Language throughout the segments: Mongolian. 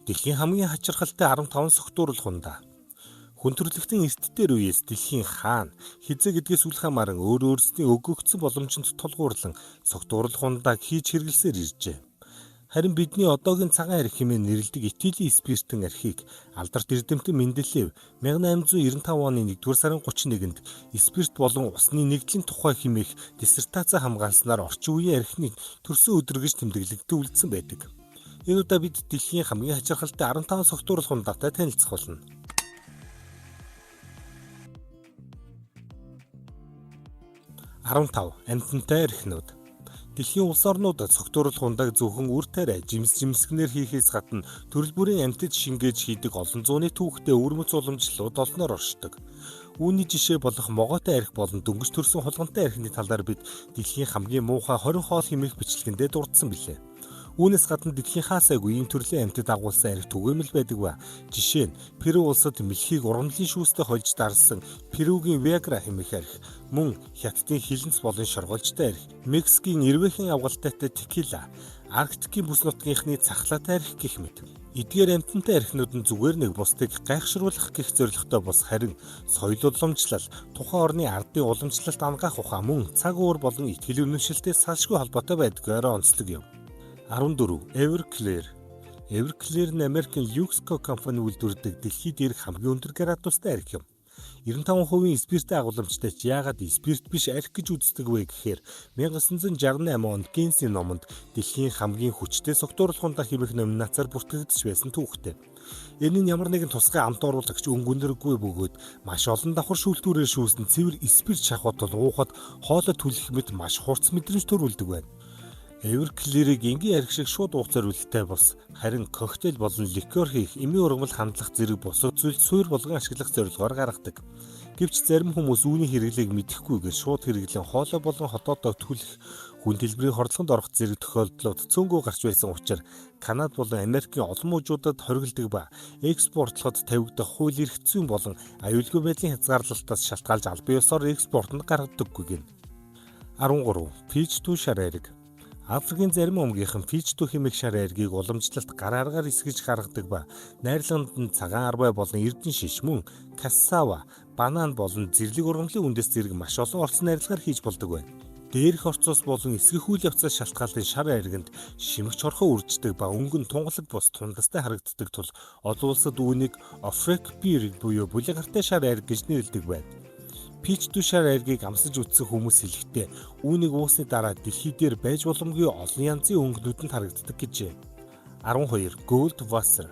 Дэлхийн хамгийн хачирхалтай 15 согтууруулах ундаа. Хүн төрөлхтөн эрт дээр үеэс дэлхийн хаана хизээ гэдгээс үл хамааран өөрсдийн өгөгдсөн боломжинд тулгуурлан согтууруулах ундааг хийж хэрэглэсээр иржээ. Харин бидний одоогийн цагаан архи хэмээн нэрлэдэг этилийн спиртэн архийг алдарт эрдэмтэн Менделеев 1895 оны 1-р сарын 31-нд спирт болон усны нэгдлийн тухай хэмээх диссертац хамгаалснаар орчин үеийн архины төрсөн өдөр гэж тэмдэглэгдэж үлдсэн байдаг. Энэ удаа бид дэлхийн хамгийн хачирхалтай 15 согтууруулах ундаатай танилцах болно. 15. Амьтантай архинууд. Дэлхийн улс орнуудад согтууруулах ундааг зөвхөн үр тариа, жимсгэнээр хийхээс гадна төрөл бүрийн амьтад шингээж хийдэг олон зууны түүхтэй өвөрмөц уламжлалууд олноор оршдог. Үүний жишээ болох могоотой архи болон дөнгөж төрсөн хулгантай архины талаар бид дэлхийн хамгийн муухай 20 хоол хэмээх бичлэгэндээ дурдсан билээ. Үүнээс гадна дэлхийн хаасайгүй ийм төрлийн амьтад агуулсан архи түгээмэл байдаг ба жишээ нь Перу улсад мэлхийг ургамлын шүүстэй хольж дарсан Перугийн Виагра хэмээх архи, мөн Хятадын хилэнц болон шоргоолжтой архи, Мексикийн эрвээхэн авгалтайтай текила, Арктикийн бүс нутгийнхны цахлаатай архи гэх мэт. Эдгээр амьтантай архинууд нь зүгээр нэг бусдыг гайхшруулах гэх зорилготой бос харин соёл уламжлал, тухайн орны ардын уламжлалт ангаах ухаан мөн цаг уур болон итгэл үнэмшилтэй салшгүй холбоотой байдгаараа онцлог юм. 14. Everclear. Everclear нь Америкийн Luxco компани үйлдвэрлэдэг дэлхийд дээрх хамгийн өндөр градустай архи юм. 95% спирттэй агууламжтай ч яагаад спирт биш архи гэж үздэг вэ гэхээр 1968 онд Гинсийн номонд дэлхийн хамгийн хүчтэй согтууруулах ундаа хэмээх номинацаар бүртгэгдэж байсан түүхтэй. Энэ нь ямар нэгэн тусгай амт оруулагч өнгөнөргүй бөгөөд маш олон давхар шүүлтүүрээр шүүсэн цэвэр спирт шахуутал уухад хоолой түлхэх мэт маш хурц мэдрэмж төрүүлдэг байна. Everclear-ийг энгийн архи шиг шууд уух зорилттой бос харин коктейл болон ликер хийх, эмийн ургамал хандлах зэрэг бусад зүйл суур болгон ашиглах зорилгоор гаргадаг. Гэвч зарим хүмүүс үүний хэрэглээг мэдэхгүйгээр шууд хэрэглэн хоолой болон хотоодоо түлхэх, хүн дэлбэрийн хордлогонд орох зэрэг тохиолдлууд цөөнгөө гарч байсан учраас Канада болон Америкийн олон мужуудад хориглдог ба экспортлоход тавигдах хууль эрх зүйн болон аюулгүй байдлын хязгаарлалтаас шалтгаалж албан ёсоор экспортод гаргадаггүй гин. 13. Peach-2 шар айраг. Африкийн зарим өмгийнхэн Peach-2 хэмээх шар айргийг уламжлалт гар аргаар эсгэж гаргадаг ба найрлаганд нь цагаан арбай болон эрдэн шиш мөн кассава, банан болон зэрлэг ургамлын үндэс зэрэг маш олон орц найрлагаар хийж болдог байна. Дээрх орцоос болон эсрэг үйл явцаас шалтгаалсан шар айраганд шимэгч хорхоо үрждэг ба өнгөн тунгалаг бус тундастай харагддаг тул олон улсад үүнийг Afrique beer буюу бүлэг гартай шар айраг гэж нэрлэдэг байна. Peach-2 шар айргийг амсаж үзсэн хүмүүс хэлэхдээ үүнийг уусны дараа дэлхий дээр байж боломгүй олон янзын өнгөнүүдэнд харагддаг гэжээ. 12. Goldwasser.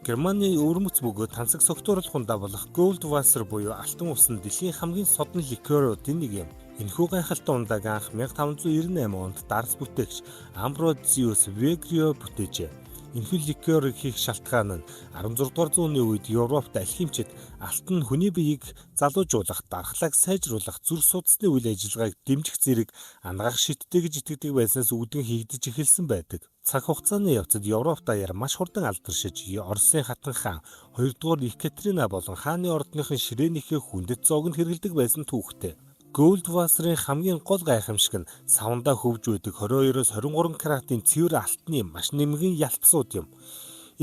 Германы өвөрмөц бөгөөд тансаг согтууруулах ундаа болох Goldwasser буюу алтан ус нь дэлхийн хамгийн содон ликеруудын нэг юм. Энэхүү гайхалтай ундааг анх 1598 онд Дарс бүтээгч Ambrosius Vegrio бүтээжээ. Энэхүү ликерийг хийх шалтгаан нь 16 дугаар зууны үед Европт алхимчид алтан хүний биеийг залуужуулах, дархлааг сайжруулах, зүрх судасны үйл ажиллагааг дэмжих зэрэг ангаах шиттэй гэж итгэдэг байснаас үүдэн хийгдэж эхэлсэн байдаг. Цаг хугацааны явцад Европ даяар маш хурдан алдаршиж, Оросын хатан хаан 2 дугаар Екатерина болон хааны ордныхын ширээнийхээ хүндэт зоогонд хэрэгэлдэг байсан түүхтэй. Goldwasser-ийн хамгийн гол гайхамшиг нь савндаа хөвж байдаг 22-оос 23 каратын цэвэр алтны маш нэмгэн ялтсууд юм.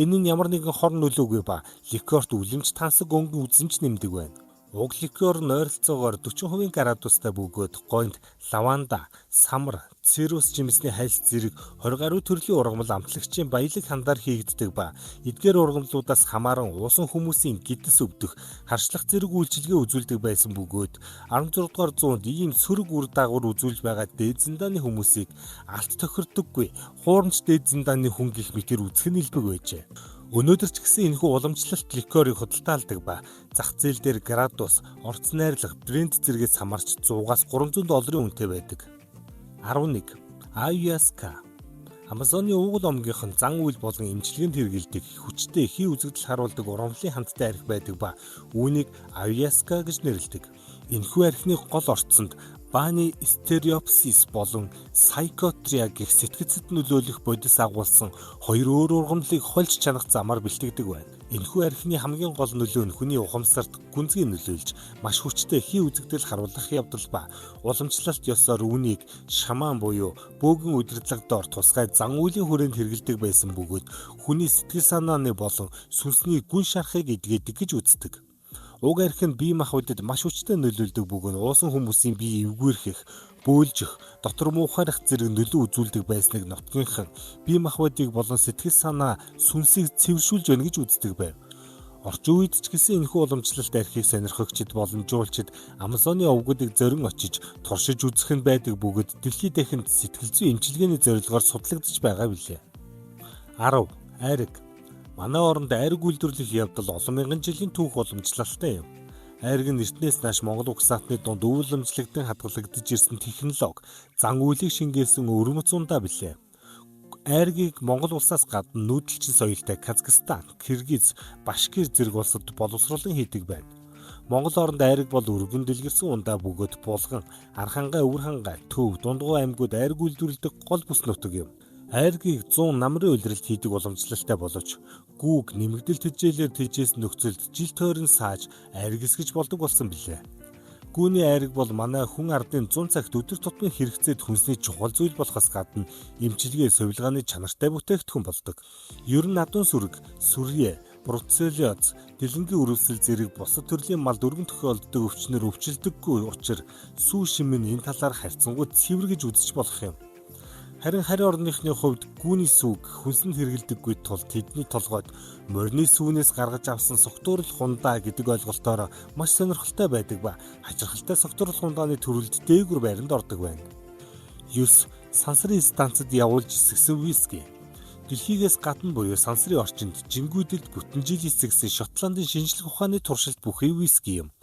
Энэ нь ямар нэгэн хор нөлөөгүй ба ликерт үлэмж тансаг өнгө үзэмж нэмдэг байна. Уг ликер нь ойролцоогоор 40% градустай бөгөөд гойнд лаванда, самар, цирус жимсний хальс зэрэг 20 гаруй төрлийн ургамал амтлагчийн баялаг хандаар хийгддэг ба эдгээр ургамлуудаас хамааран уусан хүмүүсийн гидс өвдөх, харшлах зэрэг үйлчилгээ үзүүлдэг байсан бөгөөд 16 дугаар зуунд ийм сөрөг үр дагавар үзүүлж байгаа дээд зиндааны хүмүүсийг алт тохирдоггүй, хуурамч дээд зиндааны хүн гих мэтэр үзэх нь илбэг байжээ. Өнөөдөр ч гэсэн энэхүү уламжлалт ликерийг худалдаалдаг ба зах зээл дээр градус, орц найрлах, брэнд зэрэгээс хамаарч 100-аас 300 долларын үнэтэй байдаг. 11. Ayahuasca. Амазоны уугуул омгийнхэн зан үйл болон эмчилгээнд хэрэгэлдэг хүчтэй хий үзэгдэл харуулдаг урамлын хандтай архи байдаг ба үүнийг Ayahuasca гэж нэрлэдэг. Энэхүү архины гол орцонд Бааны стереопсис болон сайкотрия гэх сэтгцэд нөлөөлөх бодис агуулсан хоёр өөр ургамлыг хольж чанах замаар бэлтгэдэг байна. Энэхүү архины хамгийн гол нөлөө нь хүний ухамсарт гүнзгий нөлөөлж маш хүчтэй хий үзэгдэл харуулах явдал ба уламжлалт ёсоор үүнийг шаман буюу бөөгөн удирдлага доор тусгай зан үйлийн хүрээнд хэрэгэлдэг байсан бөгөөд хүний сэтгэл санааны болон сүнсний гүн шарахыг эдгэдэг гэж үздэг. Уг архи нь бие махбодод маш хүчтэй нөлөөлдөг бөгөөд уусан хүмүүсийн бие эвгүйрхэх, бөөлжих, дотор муухайрах зэрэг нөлөө үзүүлдэг байсныг нотгийнхан бие махбодыг болон сэтгэл санаа сүнсийг цэвэршүүлж байна гэж үздэг байв. Орчин үед ч гэсэн энэхүү уламжлалт архийг сонирхогчид боломжуулчид Амазоны овгуудыг зорин очиж туршиж үзэх нь байдаг бөгөөд дэлхийд дахинд сэтгэл зүйн эмчилгээний зорилгоор судлагдж байгаа билээ. 10. Айраг. Манай оронд айраг үйлдвэрлэх явдал олон мянган жилийн түүх уламжлалтай юм. Айраг нь эртнээс нааш Монгол угсаатны дунд өвлөмжлөгдөн хадгалагдж ирсэн технологи, зан үйлийг шингээсэн өвөрмөц ундаа билээ. Айрагийг Монгол улсаас гадна нүүдэлчин соёлтой Казахстан, Киргиз, Башкир зэрэг улсад боловсруулан хийдэг байна. Монгол оронд айраг бол өргөн дэлгэрсэн ундаа бөгөөд Булган, Архангай, Өвөр хангай, Төв, Дундгой аймагуд айраг үйлдвэрлэдэг гол бүс нутаг юм. Айргийг 100 намрын улиралд хийдэг уламжлалтай боловч гүүг нэмэгдэл тэжээлээр тэжээс нөхцөлд жил тойрон сааж айраг эсгэж болдог болсон билээ. Гүүний айраг бол манай хүн ардын 100 цагт өдөр тутмын хэрэгцээд хүнсний чухал зүйл болохоос гадна эмчилгээ сувилгааны чанартай бүтээгдэхүүн болдог. Ер нь надун сүрэг, сүрье, бруцеллез, дэлэнгийн үрүүлсэл зэрэг бусад төрлийн малд өргөн тохиолддог өвчнөр өвчлөгдөггүй учраас сүү шимэн энэ талаар харьцангуй цэвэр гэж үзэж болох юм. Харин орныхны хувьд гүүний сүг хүнсэнд хэрэгэлдэггүй тул тэдний толгойд морины сүүнээс гаргаж авсан согтуурал хундаа гэдэг ойлголтоор маш сонирхолтой байдаг ба хачирхалтай согтуурал хундааны төрөлд дээгүр байранд ордог байна. 9. Сансрын станцад явуулж эсгсэн виски. Дэлхийгээс гадна буюу сансрын орчинд жингүүдэд бүтэн жил эсгсэн Шотландын шинжлэх ухааны туршилт бүхий виски юм.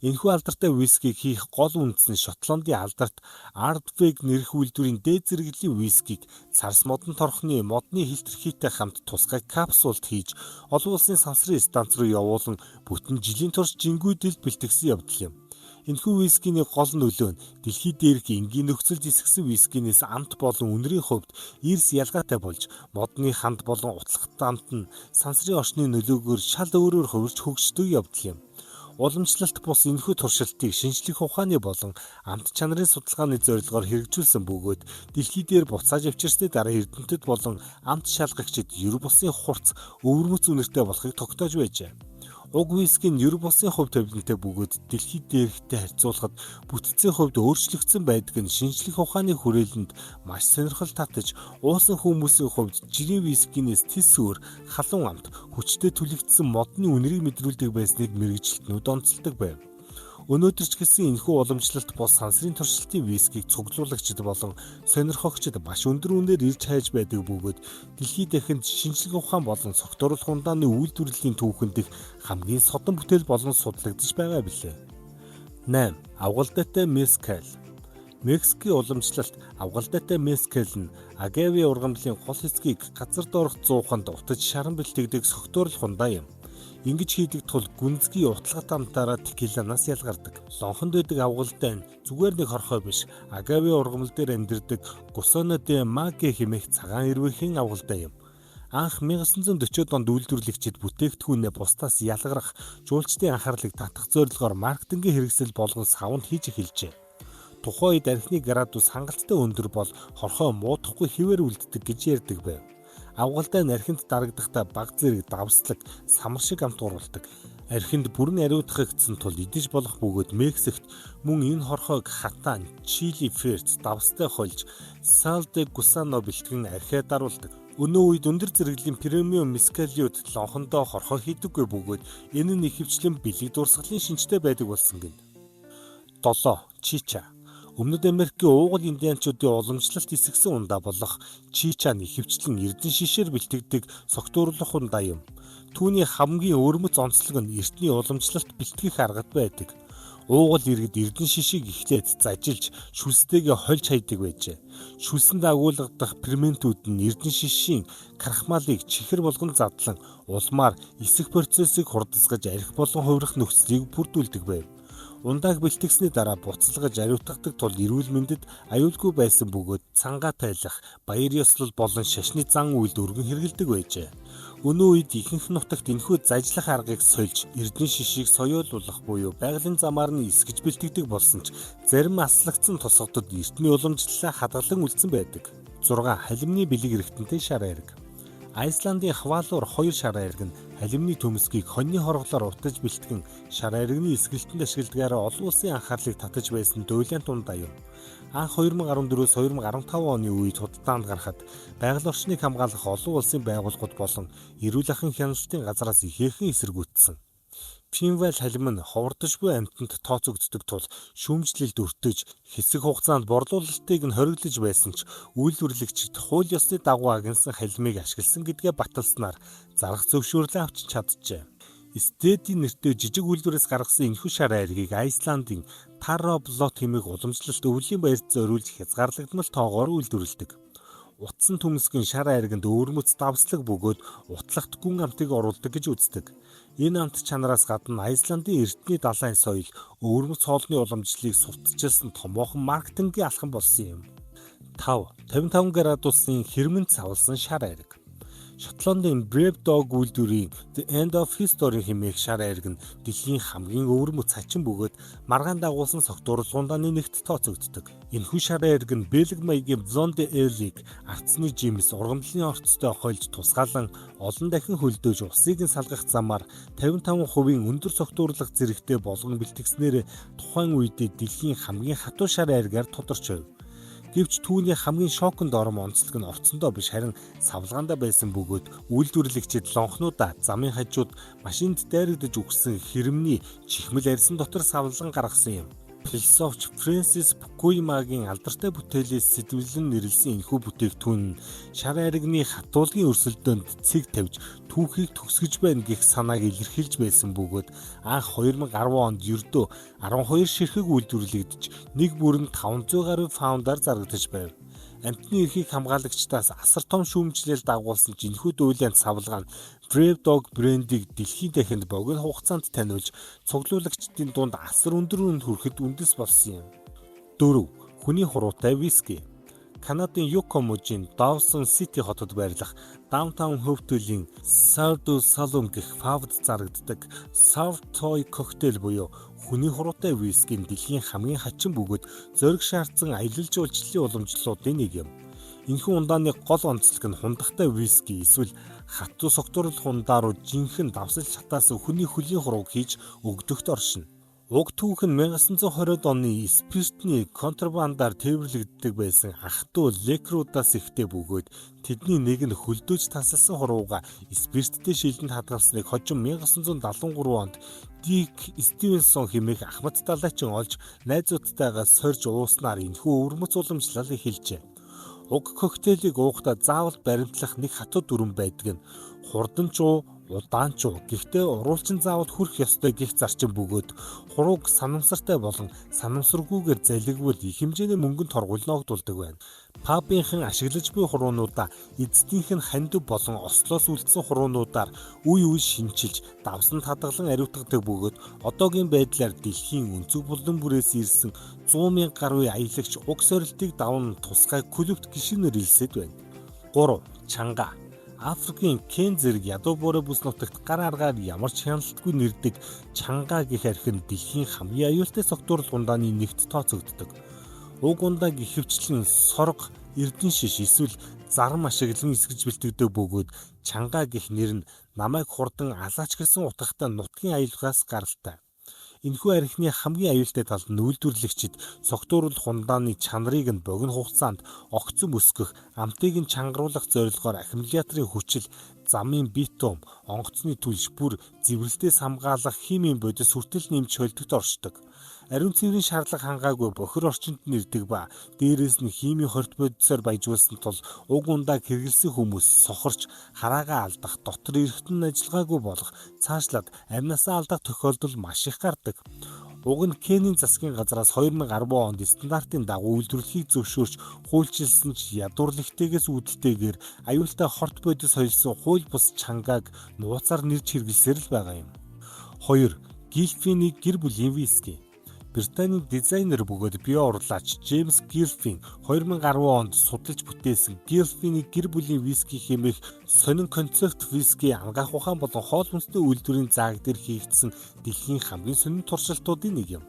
Энэхүү алдартай вискиг хийх гол үндэс нь Шотландын алдарт Ardbeg нэрх үйлдвэрийн дээд зэрэглэлийн вискиг царс модон торхны модны хилтерхийтэй хамт тусгай капсулд хийж олон улсын сансрын станц руу явуулан бүтэн жилийн турш жингүүдэд бэлтгэсэн явдал юм. Энэхүү вискиний гол нөлөө нь дэлхийд дээрх энгийн нөхцөлд эсгсэн вискинээс амт болон үнэрийн хувьд эрс ялгаатай болж модны ханд болон утлагт амт нь сансрын орчны нөлөөгөөр шал өөрөөр хувирч хөгждөг явдал юм. Уламжлалт бус энэхүү туршилтыг шинжлэх ухааны болон амт чанарын судалгааны зорилгоор хэрэгжүүлсэн бөгөөд дэлхий дээр буцааж авчирсны дараа эрдэмтэд болон амт шалгагчид ер бусын хурц өвөрмөц үнэртэй болохыг тогтоож байжээ. Уг виски нь ер бусын хувь тавилантай бөгөөд дэлхий дээрхтэй харьцуулахад бүтцийн хувьд өөрчлөгдсөн байдаг нь шинжлэх ухааны хүрээлэнд маш сонирхол татаж уусан хүмүүсийн хувьд жирийн вискинээс тис өөр халуун амт хүчтэй түлэгдсэн модны үнэрийг мэдрүүлдэг байсныг мэргэжилтнүүд онцолдог байв. Өнөөдөр ч гэсэн энэхүү уламжлалт бос сансрын туршилтын вискийг цуглуулагчид болон сонирхогчид маш өндөр үнээр ирж хайж байдаг бөгөөд дэлхийд дахинд шинжлэх ухаан болон согтуурал хундааны үйлдвэрлэлийн түүхэнд их хамгийн содон бүтээл болон судлагдж байгаа билээ. 8. Авгалдаатай мескал. Мексикийн уламжлалт авгалдаатай мескал нь агаве ургамлын гол хэсгийг газар доорх зууханд утаж шаран бэлтгэдэг согтуурал хундаа юм. Ингэж хийдэг тул гүнзгий утлагт амтаараа текиланаас ялгардаг. Лонхонд байдаг авгалтай нь зүгээр нэг хорхой биш, агаве ургамал дээр амьдардаг Гусано де Маге хэмээх цагаан эрвэхийн авгалтай юм. Анх 1940-од онд үйлдвэрлэгчид бүтээгдэхүүнээ бусдаас ялгарах, жуулчдын анхаарлыг татах зорилгоор маркетингийн хэрэгсэл болгон савнд хийж эхэлжээ. Тухайн үед архины градус хангалттай өндөр бол хорхой муудахгүй хэвээр үлддэг гэж ярьдаг байв. Авгалтай нь архинд дарагдахдаа баг зэрэг давслаг, самар шиг амт уруулдаг. Архинд бүрэн ариутгагдсан тул идэж болох бөгөөд Мексикт мөн энэ хорхойг хатан, чили ферц, давстай хольж, сал де гусано бэлтгэн архиа даруулдаг. Өнөө үед өндөр зэрэглэлийн премиум мескалиуд лонхондоо хорхой хийдэггүй бөгөөд энэ нь ихэвчлэн бэлэг дурсгалын шинжтэй байдаг болсон гэнэ. 7. Чича. Өмнөд Америкийн уугуул индианчуудын уламжлалт эсгсэн ундаа болох чича нь ихэвчлэн эрдэн шишээр бэлтгэдэг согтуурлах ундаа юм. Түүний хамгийн өрмөц онцлог нь эртний уламжлалт бэлтгэх аргад байдаг. Уугуул иргэд эрдэн шишийг эхлээд зажилж шүлстэйгээ хольж хайдаг байжээ. Шүлсэнд агуулгадах ферментүүд нь эрдэн шишийн крахмалыг чихэр болгон задлан улмаар эсэх процессыг хурдасгаж архи болон хувирах нөхцөлийг бүрдүүлдэг байв. Ундааг бэлтгэсний дараа буцалгаж ариутгадаг тул эрүүл мэндэд аюулгүй байсан бөгөөд цангаа тайлах, баяр ёслол болон шашны зан үйлд өргөн хэрэгэлдэг байжээ. Өнөө үед ихэнх нутагт энэхүү зажлах аргыг сольж, эрдэнэ шишийг соёолуулах буюу байгалийн замаар нь эсгэж бэлтгэдэг болсон ч зарим аслагдсан тусгадад эртний уламжлалаа хадгалан үлдсэн байдаг. 6. Халимны бэлэг эргэнтэнтэй шар айраг. Айсландын хваалуур 2 шар айраг нь халимны төмсгийг хоньны хорглоор утаж бэлтгэн шар айрагны эсгэлтэнд ашигладагаараа олон улсын анхаарлыг татаж байсан дуйлаан тундаа юм. Анх 2014-өөс 2015 оны үед худалдаанд гарахад байгаль орчныг хамгаалах олон улсын байгууллагууд болон эрүүл ахуйн хяналтын газраас ихээхэн эсэргүүцсэн. Финвал халим нь ховордожгүй амьтанд тооцогддог тул шүүмжлэлд өртөж хэсэг хугацаанд борлуулалтыг нь хориглож байсан ч үйлдвэрлэгчид хууль ёсны дагуу агнасан халимыг ашигласан гэдгээ баталснаар зарах зөвшөөрлөө авч чаджээ. Стедийн нэртэй жижиг үйлдвэрээс гаргасан энэхүү шар айргийг Айсландын Tarroblot хэмээх уламжлалт өвлийн баярт зориулж хязгаарлагдмал тоогоор үйлдвэрлэдэг. Утсан төмсгийн шар айраганд өвөрмөц давслаг бөгөөд утлахт гүн амтыг оруулдаг гэж үздэг. Энэ амт чанараас гадна Айсландын эртний далайн соёл өвөрмөц хоолны уламжлалыг сурталчилсан томоохон маркетингийн алхам болсон юм. 5. 55 градусын хэрмэн цавлсан шар айраг. Шотландын Brave Dog үйлдвэрийн The End of History хэмээх шар айраг нь дэлхийн хамгийн өвөрмөц хачин бөгөөд маргаан дагуулсан согтуур сундааны нэгт тооцогддог. Энэхүү шар айраг нь Бэлэг маягийн Blonde Ale-ийг арцны жимс ургамлын орцтой хольж тусгаалan олон дахин хөлдөөж усыг нь салгах замаар 55% өндөр согтуурлах зэрэгтэй болгон бэлтгэснээр тухайн үедээ дэлхийн хамгийн хатуу шар айрагаар тодорч байв. Гэвч түүний хамгийн шоконд ором онцлог нь орцондоо биш харин савлгаандаа байсан бөгөөд үйлдвэрлэгчид лонхнуудаа замын хажууд машинд дайрагдаж өгсөн хэрэмний чихмэл арьсан дотор савлан гаргасан юм. Философч Фрэнсис Фукуямагийн алдартай бүтээлээс сэтвэлэн нэрлсэн энэхүү бүтээгдэхүүн нь шар айрагны хатуулгын өрсөлдөөнд цэг тавьж түүхийг төгсгөж байна гэх санааг илэрхийлж байсан бөгөөд анх 2010 онд ердөө 12 ширхэг үйлдвэрлэгдэж нэг бүрэн 500 гаруй фаундаар зарагдаж байв. Амьтны эрхийг хамгаалагчдаас асар том шүүмжлэл дагуулсан жинхэнэ дуйлаанд савлгаан Brave Dog брендийг дэлхийн дахинд богино хугацаанд таниулж цуглуулагчдын дунд асар өндөр үнэнд хүрэхэд үндэс болсон юм. 4. Хүний хуруутай виски. Канадын Юкон мужийн Dawson City хотод байрлах Downtown хөвтөлийн Sour Salon гэх пабд зарагддаг Sour Toy коктейл буюу хүний хуруутай вискийн дэлхийн хамгийн хачин бөгөөд зориг шаардсан аялал жуулчлалын уламжлалуудын нэг юм. Энэхүү ундааны гол онцлог нь хундахтай виски эсвэл хатуу согтуурлах хундаа руу жинхэнэ давсал шатаас хүний хөлийн хурууг хийж өгдөгт оршино. Уг түүх нь 1920-ад оны спиртний контрабандаар тээвэрлэгддэг байсан ах トゥ лекруудаас ихтэй бөгөөд тэдний нэг нь хөлдөөж тасалсан хурууга спирттэй шилдэнд хадгалсныг хожим 1973 онд Дик Стивенсон хэмээх ахмад далайчин олж найзуудтайгаа сорж ууснаар энэхүү өвөрмөц уламжлал эхэлжээ. Уг коктейлийг уухдаа заавал баримтлах нэг хатуу дүрэн байдаг нь хурданчуу, удаанчуу гэхдээ уруулчин заавал хүрх ёстой гих зарчим бөгөөд хурууг санамсартай болон санамсаргүйгээр залгивал их хэмжээний мөнгөнд торгуулногдуулдаг байна. Пабынхан ашиглаж буй хуруунуудаа эцдийнх нь хандив болон ослоос үлдсэн хуруунуудаар үе үе шинчилж давсанд хадгалан ариутгадаг бөгөөд одоогийн байдлаар дэлхийн өнцөг булан бүрээс ирсэн 100,000 гаруй аялагч уг сорилтыг даван тусгай клубт гишүүнээр илсэд байна. 3. Чанга. Африкийн Кен зэрэг ядуу буурай бүс нутагт гар аргаар ямар ч хяналтгүй нэрдэг чанга гэх архин дэлхийн хамгийн аюултай согтуурлах ундааны нэгт тооцогддог. Уг ундааг ихэвчлэн сорго, эрдэн шиш эсвэл зарам ашиглан эсгэж бэлтгэдэг бөгөөд чанга гэх нэр нь намайг хурдан алаач гэсэн утгатай нутгийн аюулгаас гаралтай. Энэхүү архины хамгийн аюултай тал нь үйлдвэрлэгчид согтууруулах ундааны чанарыг нь богино хугацаанд огцом өсгөх, амтыг нь чангаруулах зорилгоор аккумуляторын хүчил, замын битум, онгоцны түлш бүр зэврэлтээс хамгаалах химийн бодис хүртэл нэмж холдогт оршдог. Ариун цэврийн шаардлага хангаагүй бохир орчинд нэрдэг ба дээрээс нь химийн хорт бодисоор баяжуулсан тул уг ундааг хэрэглэсэн хүмүүс сохорч хараагаа алдах, дотор эргэтэн ажиллагаагүй болох, цаашлаад амнасаа алдах тохиолдол маш их гардаг. Уг нь Кенийн засгийн газраас 2010 онд стандартын дагуу үйлдвэрлэхийг зөвшөөрч хуульчилсан ч ядуурлэгтэйгээс үүдэлтэйгээр аюултай хорт бодис холилсон хууль бус чангааг нууцаар нэрж хэрэглэсээр л байгаа юм. 2. Гилфиний гэр бүлийн виски. Британийн дизайнер бөгөөд бие урлаач Джеймс Гиллфин 2010 онд судалж бүтээсэн Гиллфины гэр бүлийн виски хэмээх сонин концепт виски ангаах ухаан болон хоол хүнсний үйлдвэрийн зааг дээр хийгдсэн дэлхийн хамгийн сонин туршилтуудын нэг юм.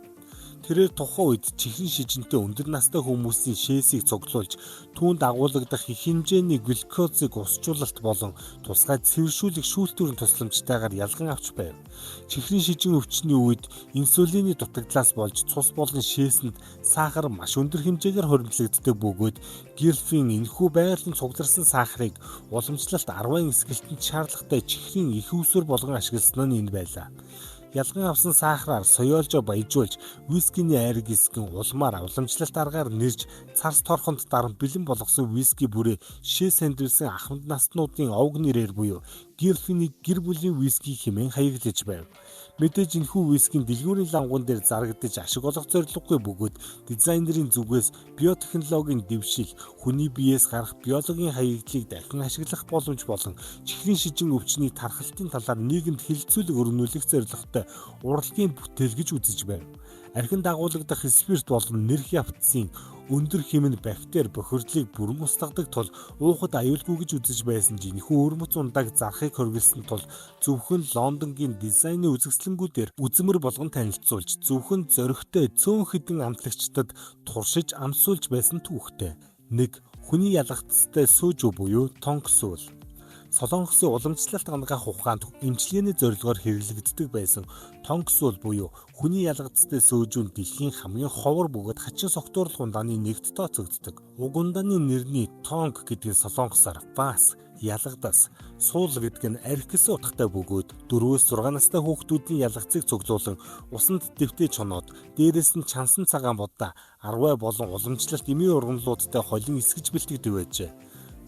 Тэрээр тухайн үед чихрийн шижинтэй өндөр настай хүмүүсийн шээсийг цуглуулж түүнд агуулгадах их хэмжээний глюкозыг усжуулалт болон тусгай цэвэршүүлэх шүүлтүүрийн тусламжтайгаар ялган авч байв. Чихрийн шижин өвчний үед инсулины дутагдлаас болж цус болон шээсэнд сахар маш өндөр хэмжээгээр хоригдлогддог бөгөөд Гиллфин энэхүү байгалийн цугларсан сахарыг уламжлалт 10 эсгэлтэнд шаардлагатай чихрийн их үүсвэр болгон ашигласан нь энэ байлаа. Ялган авсан сахараар соёолжоо баяжуулж вискиний айрыг эсгэн улмаар уламжлалт аргаар нэрж царс торхонд даран бэлэн болгосон виски бүрээ шээ сандвилсэн ахмад наснуудын овг нэрээр буюу Гиллфины гэр бүлийн виски хэмээн хаяглаж байв. Мэдээж энэхүү вискийн дэлгүүрийн лангуун дээр зарагдаж ашиг олох зорилгогүй бөгөөд дизайнерын зүгээс биотехнологийн дэвшил, хүний биеэс гарах биологийн хаягдлыг дахин ашиглах боломж болон чихрийн шижин өвчний тархалтын талаар нийгэмд хэлэлцүүлэг өргөнүүлэх зорилготой урлагийн бүтээл гэж үзэж байв. Архин дагуулгадах спирт болон нэрх явцын өндөр хэмнэн бактери бохирдлыг бүрэн устгадаг тул уухад аюулгүй гэж үзэж байсан ч энэхүү өрмөц ундааг зарахыг хориглосон тул зөвхөн Лондонгийн дизайны үзэсгэлэнгүүдээр үзмэр болгон танилцуулж зөвхөн зөрөгтэй цөөн хэдэн амтлагчдад туршиж амсуулж байсан түүхтэй. 1. Хүний ялгцтай сүүжүү буюу тонк сүүл. Солонгосын уламжлалт ангаах ухаанд эмчилгээний зорилгоор хэрэглэгддэг байсан тонк сүүл буюу хүний ялгцтай сүүжүүн дэлхийн хамгийн ховор бөгөөд хачин согтуурлах ундааны нэгт тооцогддог. Уг ундааны нэрний тонк гэдэг нь солонгосоор бас ялгадас, суул гэдэг нь арх гэсэн утгатай бөгөөд 4-6 настай хүүхдүүдийн ялгцыг цуглуулан усанд дэвтэж чоноод дээрээс нь чансан цагаан будаа 10 болон уламжлалт эмийн ургамлуудтай холин эсгэж бэлтгэдэг байжээ.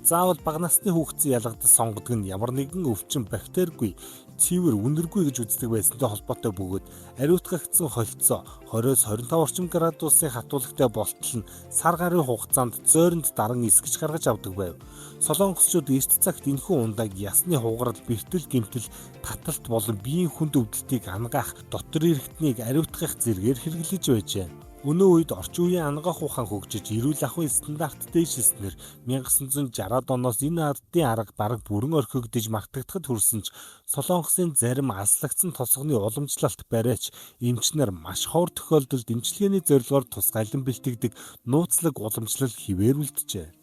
Заавал бага насны хүүхдийн ялгадас сонгодог нь ямар нэгэн өвчин бактеригүй, цэвэр, үнэргүй гэж үздэг байсантай холбоотой бөгөөд ариутгагдсан холцоо 20-25 орчим градусын хатуулагтай болтол нь сар гарын хугацаанд зойронд даран эсгэж гаргаж авдаг байв. Солонгосчууд эрт цагт энэхүү ундааг ясны хугарал, бэртэл гэмтэл, таталт болон биеийн хүнд өвдөлтийг ангаах, дотор эргэтнийг ариутгах зэргээр хэрэглэж байжээ. Өнөө үед орчин үеийн ангаах ухаан хөгжиж эрүүл ахуйн стандарт дээшлснээр 1960-ад оноос энэ ардын арга бараг бүрэн орхигдож мартагдахад хүрсэн ч Солонгосын зарим аслагдсан тосгоны уламжлалт бариач эмчнэр маш ховор тохиолдолд эмчилгээний зорилгоор тусгайлан бэлтгэдэг нууцлаг уламжлал хിവэр үлджээ.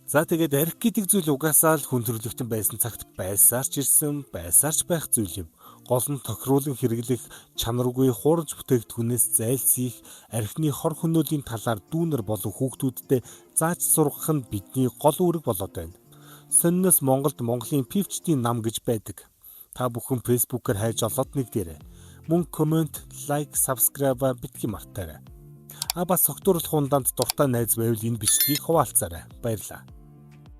За тэгээд арх гэдэг зүйл угаасаа л хүн төрөлхтөн байсан цагт байсаарч ирсэн, байсаарч байх зүйл юм. Гол нь тохируулан хэрэглэх чанаргүй хуурж бүтээгдэхүүнээс зайлсхийх, архины хор хөнөөлийн талаар дүүнер болон хүүхдүүдтэй зааж сургах нь бидний гол үүрэг болоод байна. Сонноос Монголын PhD нам гэж байдаг. Та бүхэн Facebook-аар хайж олоод нэгдээрэй. Мөн коммент, лайк, subscribe битгий мартаарай. Бас согтуурлах ундаанд дуртай найз байвал энэ бичлэгийг хуваалцаарай. Баярлалаа.